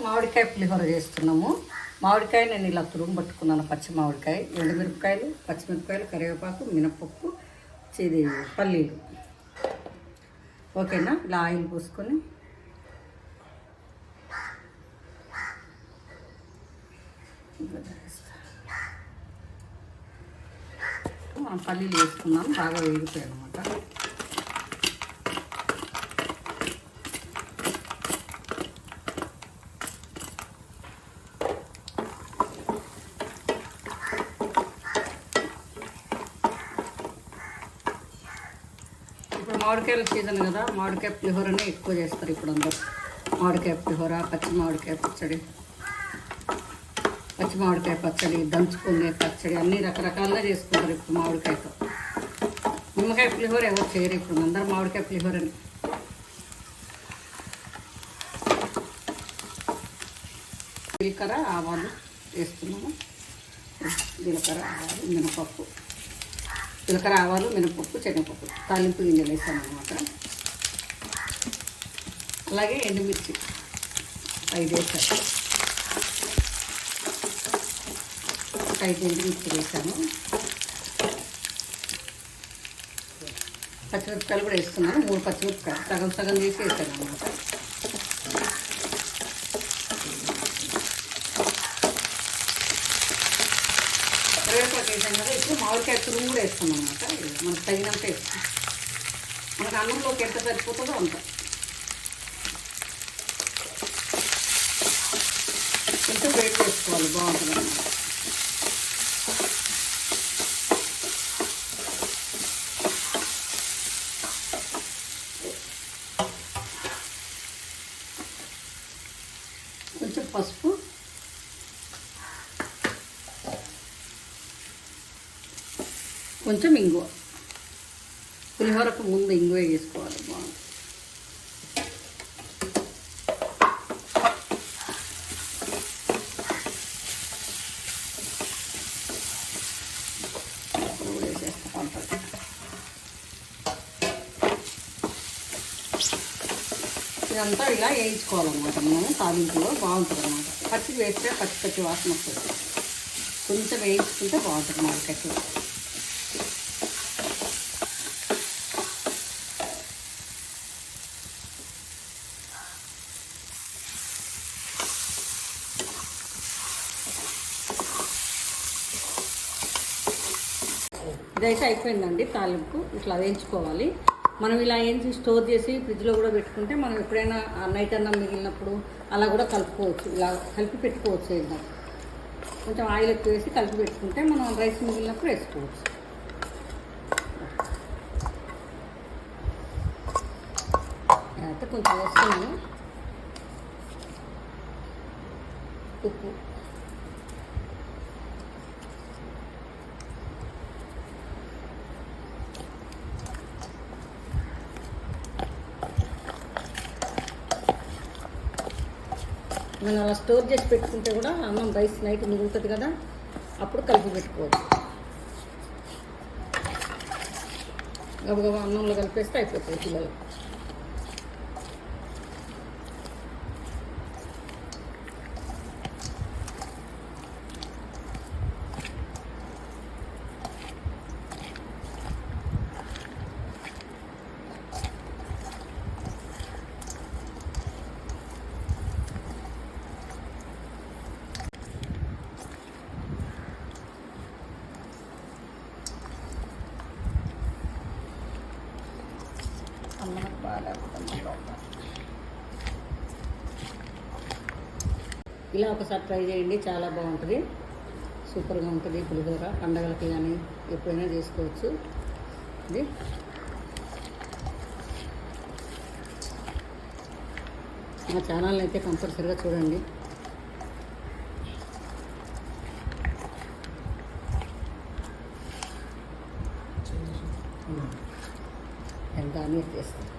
మామిడికాయ పులిహోర చేస్తున్నాము. మామిడికాయ నేను ఇలా తురుము పట్టుకున్నాను. పచ్చి మామిడికాయ, ఎండుమిరపకాయలు, పచ్చిమిరపకాయలు, కరివేపాకు, మినపప్పు, ఇది పల్లీలు. ఓకేనా? ఇలా ఆయిల్ పోసుకొని మనం పల్లీలు వేసుకున్నాం. బాగా వేగిపోయాయి అనమాట. మామిడికాయల సీజన్ కదా, మామిడికాయ పులిహోరనే ఎక్కువ చేస్తారు ఇప్పుడు అందరూ. మామిడికాయ పులిహోర, పచ్చి మామిడికాయ పచ్చడి, పచ్చి మామిడికాయ పచ్చడి, దంచుకునే పచ్చడి, అన్నీ రకరకాలుగా చేసుకుంటారు ఇప్పుడు మామిడికాయతో. నిమ్మకాయ పులిహోర ఎవరు చేయరు ఇప్పుడు, అందరూ మామిడికాయ పులిహోరని. జీలకర్ర ఆవాలు వేస్తున్నాము. జీలకర్ర ఆవాలు, మినపప్పు, జీలకర్ర ఆవాలు, మినపప్పు, శనగపప్పు, తాలింపు గింజలు వేసాను అనమాట. అలాగే ఎండుమిర్చి 5 వేసాను. 5 ఎండుమిర్చి వేసాను. పచ్చిమిరపకాయలు కూడా వేస్తున్నాను. 3 పచ్చిమిరపకాయలు సగం సగం చేసి వేసాను అనమాట. కరివేపాకు వేసాం కదా, ఇప్పుడు మామిడికాయ తురుము కూడా వేస్తాం అనమాట. మనకు తగినంత వేస్తాం. మనకు అన్నంలోకి ఎంత సరిపోతుందో అంత. కొంచెం వేడి చేసుకోవాలి, బాగుంటుంది అన్నమాట. కొంచెం పసుపు, కొంచెం ఇంగువ. పులిహోరకు ముందు ఇంగువ వేసుకోవాలి, బాగుంటుంది. ఇదంతా ఇలా వేయించుకోవాలన్నమాట. మనం తాలింపులో బాగుంటుంది అన్నమాట. పచ్చిది వేస్తే పచ్చి పచ్చి వాసన వస్తుంది. కొంచెం వేయించుకుంటే బాగుంటుంది మార్కెట్లో. ఇదైతే అయిపోయిందండి. తాలింపు ఇట్లా వేయించుకోవాలి. మనం ఇలా వేయించి స్టోర్ చేసి ఫ్రిడ్జ్లో కూడా పెట్టుకుంటే మనం ఎప్పుడైనా నైట్ అన్నం మిగిలినప్పుడు అలా కూడా కలుపుకోవచ్చు. ఇలా కలిపి పెట్టుకోవచ్చు. ఇలా కొంచెం ఆయిల్ ఎక్కువ వేసి కలిపి పెట్టుకుంటే మనం రైస్ మిగిలినప్పుడు వేసుకోవచ్చు. అయితే కొంచెం వేస్తున్నాను. ఉప్పు, మనం అలా స్టోర్ చేసి పెట్టుకుంటే కూడా అన్నం రైస్ నైట్ మిగులుతుంది కదా, అప్పుడు కలిపి పెట్టుకోవచ్చు. గబగబా అన్నంలో కలిపేస్తే అయిపోతుంది పిల్లలు. అన్నం బాగా ఇలా ఒకసారి ట్రై చేయండి, చాలా బాగుంటుంది, సూపర్గా ఉంటుంది. పులిహోర పండగలకి కానీ ఎప్పుడైనా చేసుకోవచ్చు. ఇది మా ఛానల్ని అయితే కంపల్సరీగా చూడండి. ఎంత అని చేస్తాను.